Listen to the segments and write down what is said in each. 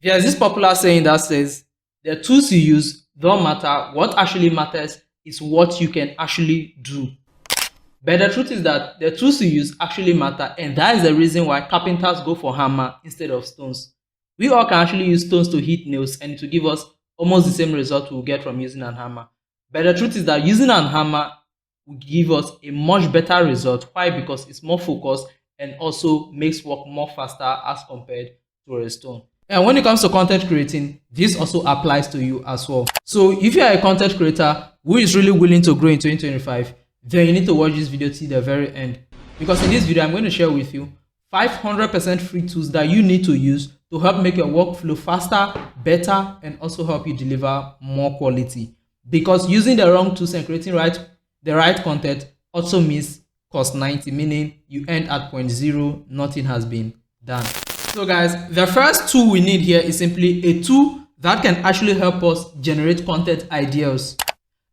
There's this popular saying that says the tools you use don't matter. What actually matters is what you can actually do. But the truth is that the tools you use actually matter, and that is the reason why carpenters go for hammer instead of stones. We all can actually use stones to hit nails, and it will give us almost the same result we'll get from using an hammer. But the truth is that using an hammer will give us a much better result. Why? Because it's more focused and also makes work more faster as compared to a stone. And when it comes to content creating, this also applies to you as well. So if you are a content creator who is really willing to grow in 2025, then you need to watch this video till the very end. Because in this video, I'm going to share with you 500% free tools that you need to use to help make your workflow faster, better, and also help you deliver more quality. Because using the wrong tools and creating the right content also means cost 90, meaning you end at point zero, nothing has been done. So guys, the first tool we need here is simply a tool that can actually help us generate content ideas.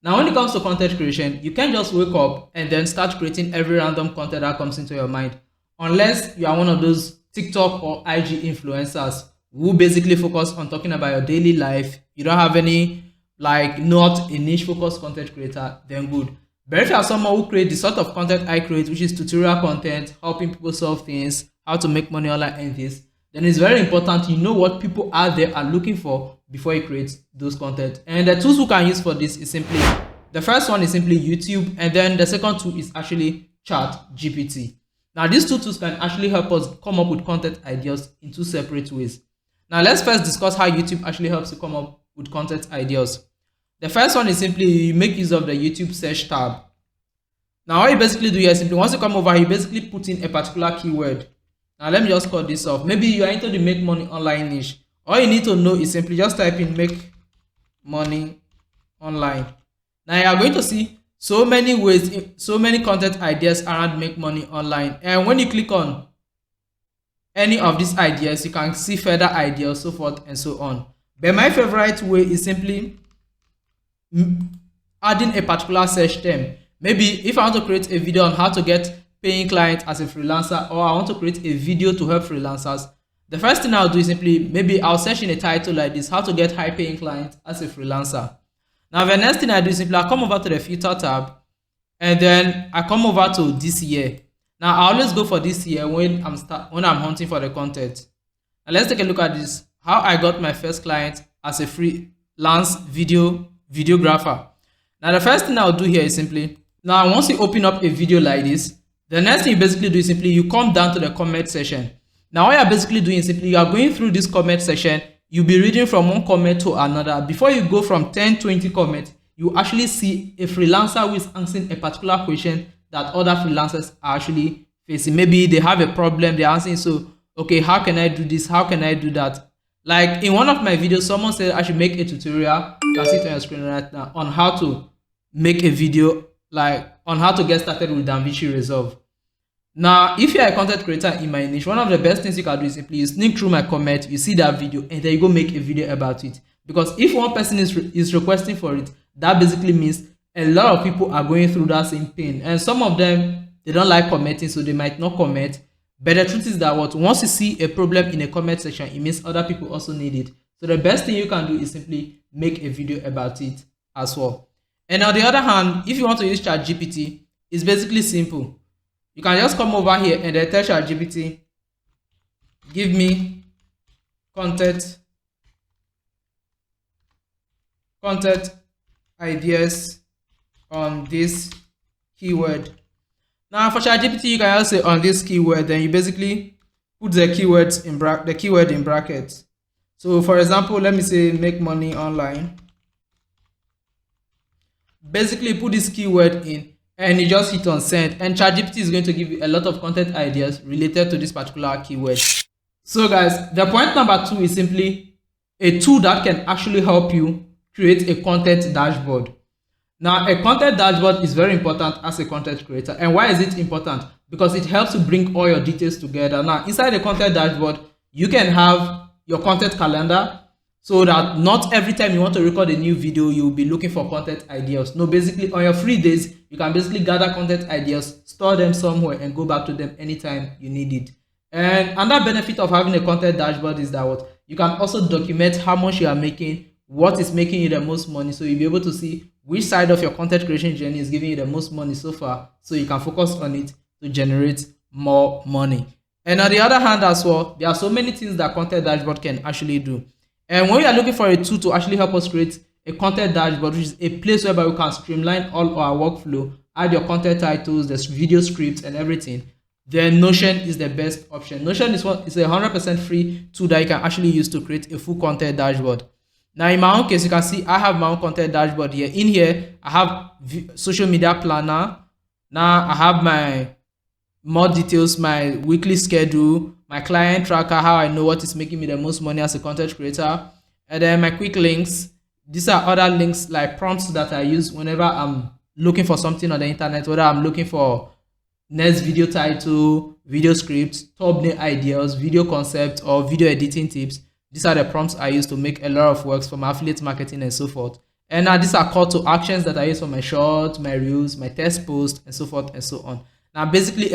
Now, when it comes to content creation, you can't just wake up and then start creating every random content that comes into your mind, unless you are one of those TikTok or IG influencers who basically focus on talking about your daily life. You don't have any, not a niche focused content creator, then good. But if you are someone who creates the sort of content I create, which is tutorial content, helping people solve things, how to make money online and this, then it's very important you know what people out there are looking for before you create those content. And the tools we can use for this is simply, the first one is simply YouTube, and then the second tool is actually ChatGPT. Now these two tools can actually help us come up with content ideas in two separate ways. Now let's first discuss how YouTube actually helps you come up with content ideas. The first one is simply you make use of the YouTube search tab. Now what you basically do here is simply once you come over here, you basically put in a particular keyword. Now let me just cut this off. Maybe you are into the make money online niche. All you need to know is simply just type in make money online. Now you are going to see so many ways, so many content ideas around make money online. And when you click on any of these ideas, you can see further ideas, so forth and so on. But my favorite way is simply adding a particular search term. Maybe if I want to create a video on how to get paying clients as a freelancer, or I want to create a video to help freelancers, the first thing I'll do is simply, maybe I'll search in a title like this, how to get high paying clients as a freelancer. Now the next thing I do is simply I come over to the filter tab, and then I come over to this year. Now I always go for this year when I'm hunting for the content. Now let's take a look at this, how I got my first client as a freelance videographer. Now the first thing I'll do here is simply, now once you open up a video like this, the next thing you basically do is simply you come down to the comment section. Now what you're basically doing is simply you are going through this comment section. You'll be reading from one comment to another. Before you go from 10, 20 comments, you actually see a freelancer who is answering a particular question that other freelancers are actually facing. Maybe they have a problem, they're answering, so okay, how can I do this? How can I do that? Like in one of my videos, someone said I should make a tutorial, you can see it on your screen right now, on how to make a video, on how to get started with DaVinci Resolve. Now, if you're a content creator in my niche, one of the best things you can do is simply you sneak through my comment, you see that video, and then you go make a video about it. Because if one person is requesting for it, that basically means a lot of people are going through that same pain. And some of them, they don't like commenting, so they might not comment. But the truth is that once you see a problem in a comment section, it means other people also need it. So the best thing you can do is simply make a video about it as well. And on the other hand, if you want to use ChatGPT, it's basically simple. You can just come over here and then tell ChatGPT, give me content ideas on this keyword. Now for ChatGPT, you can also say on this keyword, then you basically put the keyword in brackets. So for example, let me say make money online. Basically put this keyword in, and you just hit on send, and ChatGPT is going to give you a lot of content ideas related to this particular keyword. So guys, the point number 2 is simply a tool that can actually help you create a content dashboard. Now a content dashboard is very important as a content creator. And why is it important? Because it helps you bring all your details together. Now inside the content dashboard, you can have your content calendar, so that not every time you want to record a new video, you'll be looking for content ideas. No, basically on your free days, you can basically gather content ideas, store them somewhere, and go back to them anytime you need it. And another benefit of having a content dashboard is that You can also document how much you are making, what is making you the most money, so you'll be able to see which side of your content creation journey is giving you the most money so far, so you can focus on it to generate more money. And on the other hand as well, there are so many things that content dashboard can actually do. And when we are looking for a tool to actually help us create a content dashboard, which is a place whereby we can streamline all our workflow, add your content titles, the video scripts and everything, then Notion is the best option. Notion is a 100% free tool that you can actually use to create a full content dashboard. Now in my own case, you can see I have my own content dashboard here. In here, I have social media planner. Now I have my more details, my weekly schedule, my client tracker, how I know what is making me the most money as a content creator, and then my quick links. These are other links like prompts that I use whenever I'm looking for something on the internet, whether I'm looking for next video title, video scripts, thumbnail ideas, video concept, or video editing tips. These are the prompts I use to make a lot of works for my affiliate marketing and so forth. And now these are call to actions that I use for my shorts, my reels, my test posts, and so forth and so on. Now basically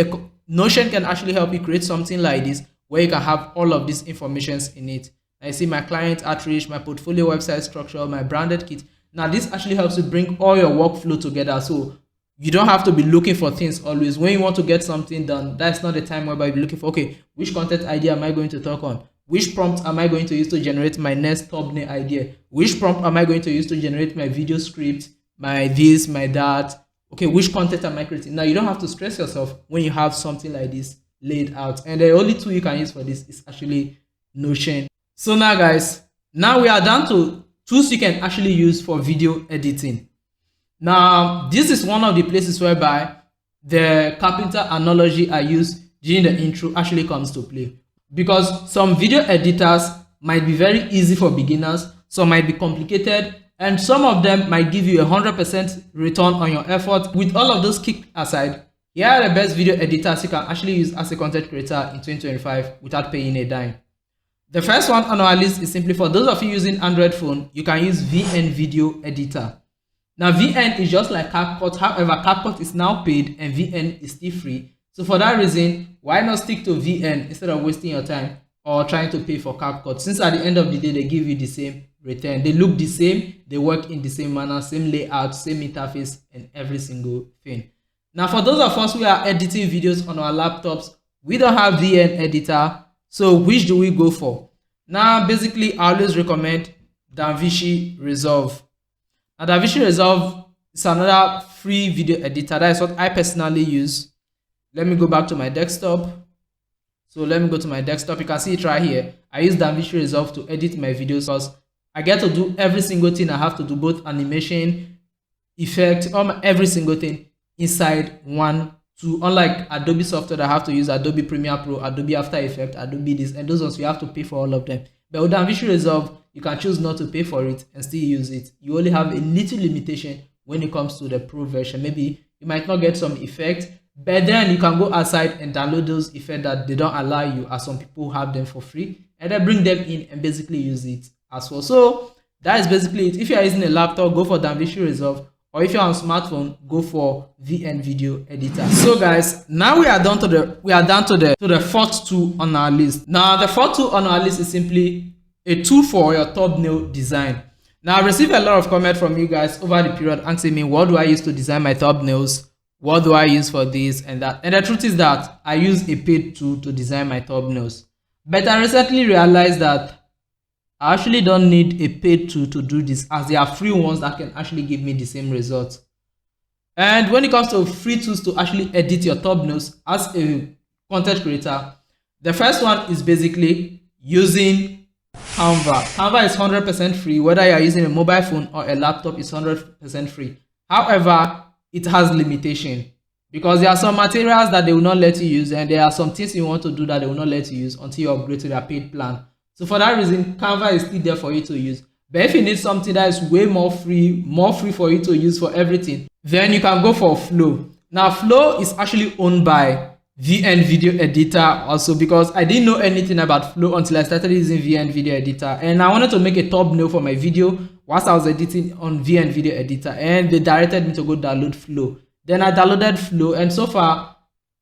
Notion can actually help you create something like this where you can have all of these informations in it. Now you see my client outreach, my portfolio website structure, my branded kit. Now this actually helps you bring all your workflow together, so you don't have to be looking for things always. When you want to get something done, that's not the time whereby you're looking for, okay, which content idea am I going to talk on? Which prompt am I going to use to generate my next thumbnail idea? Which prompt am I going to use to generate my video script, my this, my that? Okay, which content am I creating? Now you don't have to stress yourself when you have something like this laid out. And the only tool you can use for this is actually Notion. So now guys, now we are down to tools you can actually use for video editing. Now, this is one of the places whereby the carpenter analogy I used during the intro actually comes to play. Because some video editors might be very easy for beginners, some might be complicated, and some of them might give you 100% return on your effort. With all of those kicked aside, here are the best video editors you can actually use as a content creator in 2025 without paying a dime. The first one on our list is simply for those of you using Android phone, you can use VN Video Editor. Now VN is just like CapCut, however CapCut is now paid and VN is still free. So for that reason, why not stick to VN instead of wasting your time or trying to pay for CapCut, since at the end of the day they give you the same return. They look the same, they work in the same manner, same layout, same interface and every single thing. Now for those of us who are editing videos on our laptops, we don't have VN editor, so which do we go for? Now basically I always recommend DaVinci Resolve. Now DaVinci Resolve is another free video editor. That is what I personally use. Let me go back to my desktop. So let me go to my desktop. You can see it right here. I use DaVinci Resolve to edit my videos because I get to do every single thing I have to do, both animation, effect, every single thing inside one tool. Unlike Adobe software that I have to use Adobe Premiere Pro, Adobe After Effects, Adobe this, and those ones you have to pay for all of them. But with DaVinci Resolve, you can choose not to pay for it and still use it. You only have a little limitation when it comes to the pro version. Maybe you might not get some effect, but then you can go outside and download those effects that they don't allow you, as some people have them for free, and then bring them in and basically use it as well. So that is basically it. If you are using a laptop, go for DaVinci Resolve, or if you're on smartphone, go for VN Video Editor. So guys, now we are down to the fourth tool on our list. Now the fourth tool on our list is simply a tool for your thumbnail design. Now I received a lot of comment from you guys over the period asking me, what do I use to design my thumbnails? What do I use for this and that? And the truth is that I use a paid tool to design my thumbnails. But I recently realized that I actually don't need a paid tool to do this, as there are free ones that can actually give me the same results. And when it comes to free tools to actually edit your thumbnails as a content creator, the first one is basically using Canva. Canva is 100% free, whether you are using a mobile phone or a laptop, it's 100% free. However, it has limitation because there are some materials that they will not let you use, and there are some things you want to do that they will not let you use until you upgrade to their paid plan. So for that reason, Canva is still there for you to use. But if you need something that is way more free for you to use for everything, then you can go for Flow. Now Flow is actually owned by VN Video Editor also, because I didn't know anything about Flow until I started using VN Video Editor, and I wanted to make a thumbnail for my video whilst I was editing on VN Video Editor, and they directed me to go download Flow. Then I downloaded Flow, and so far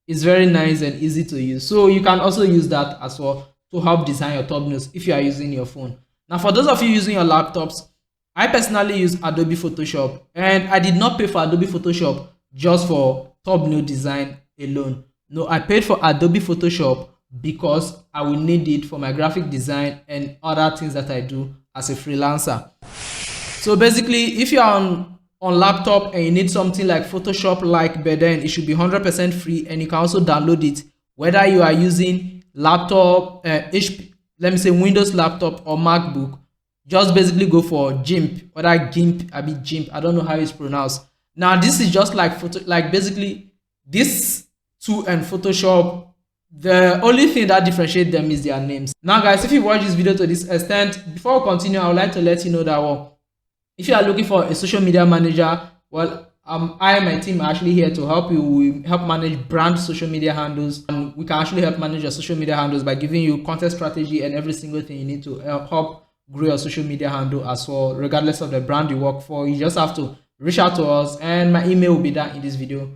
it's very nice and easy to use. So you can also use that as well to help design your thumbnails if you are using your phone. Now, for those of you using your laptops, I personally use Adobe Photoshop, and I did not pay for Adobe Photoshop just for thumbnail design alone. No, I paid for Adobe Photoshop because I will need it for my graphic design and other things that I do as a freelancer. So basically, if you're on laptop and you need something like Photoshop like, but then it should be 100% free, and you can also download it whether you are using laptop, HP, let me say Windows laptop or MacBook. Just basically go for GIMP, whether GIMP, I don't know how it's pronounced. Now this is just like basically this tool and Photoshop, the only thing that differentiates them is their names. Now guys, if you watch this video to this extent, before we continue, I would like to let you know that, well, if you are looking for a social media manager, well, I and my team are actually here to help you. We help manage brand social media handles, and we can actually help manage your social media handles by giving you content strategy and every single thing you need to help grow your social media handle as well, regardless of the brand you work for. You just have to reach out to us, and my email will be down in this video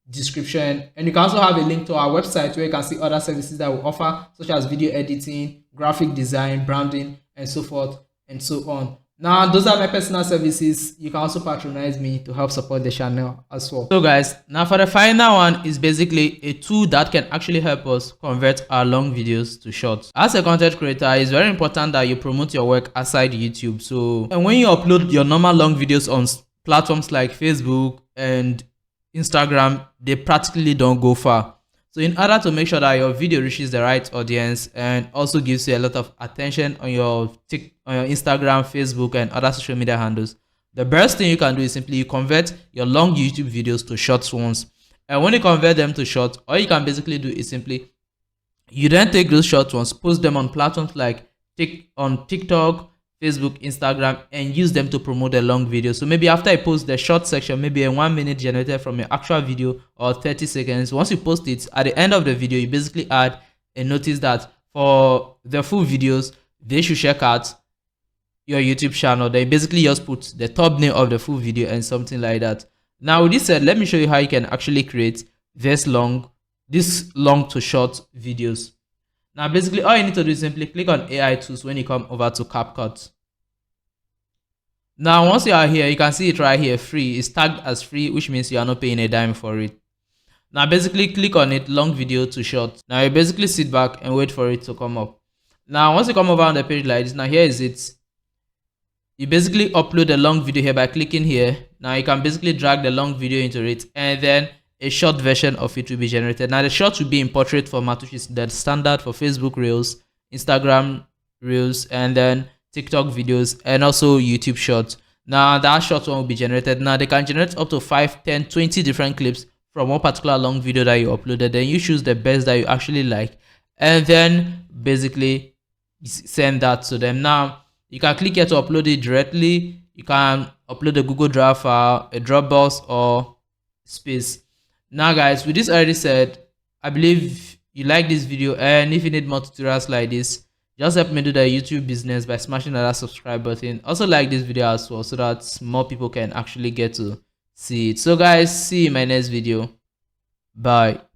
description. And you can also have a link to our website where you can see other services that we offer, such as video editing, graphic design, branding, and so forth and so on. Now, those are my personal services. You can also patronize me to help support the channel as well. So guys, now for the final one is basically a tool that can actually help us convert our long videos to shorts. As a content creator, it's very important that you promote your work aside YouTube. So, and when you upload your normal long videos on platforms like Facebook and Instagram, they practically don't go far. So in order to make sure that your video reaches the right audience and also gives you a lot of attention on your Instagram, Facebook, and other social media handles, the best thing you can do is simply you convert your long YouTube videos to short ones. And when you convert them to short, all you can basically do is simply you then take those short ones, post them on platforms like TikTok, Facebook, Instagram, and use them to promote the long video. So maybe after I post the short section, maybe a 1 minute generated from your actual video or 30 seconds, once you post it, at the end of the video, you basically add a notice that for the full videos, they should check out your YouTube channel. Then basically just put the thumbnail of the full video and something like that. Now with this said, let me show you how you can actually create this long to short videos. Now basically all you need to do is simply click on AI tools when you come over to CapCut. Now once you are here, you can see it right here, free. It's tagged as free, which means you are not paying a dime for it. Now basically click on it, long video to short. Now you basically sit back and wait for it to come up. Now once you come over on the page like this, now here is it. You basically upload a long video here by clicking here. Now you can basically drag the long video into it, and then a short version of it will be generated. Now the short will be in portrait format, which is the standard for Facebook Reels, Instagram Reels, and then TikTok videos, and also YouTube Shorts. Now that short one will be generated. Now they can generate up to 5, 10, 20 different clips from one particular long video that you uploaded. Then you choose the best that you actually like, and then basically send that to them. Now you can click here to upload it directly. You can upload a Google Drive file, a Dropbox, or Space. Now guys, with this already said, I believe you like this video, and if you need more tutorials like this, just help me do the YouTube business by smashing that subscribe button. Also like this video as well, so that more people can actually get to see it. So guys, see you in my next video. Bye.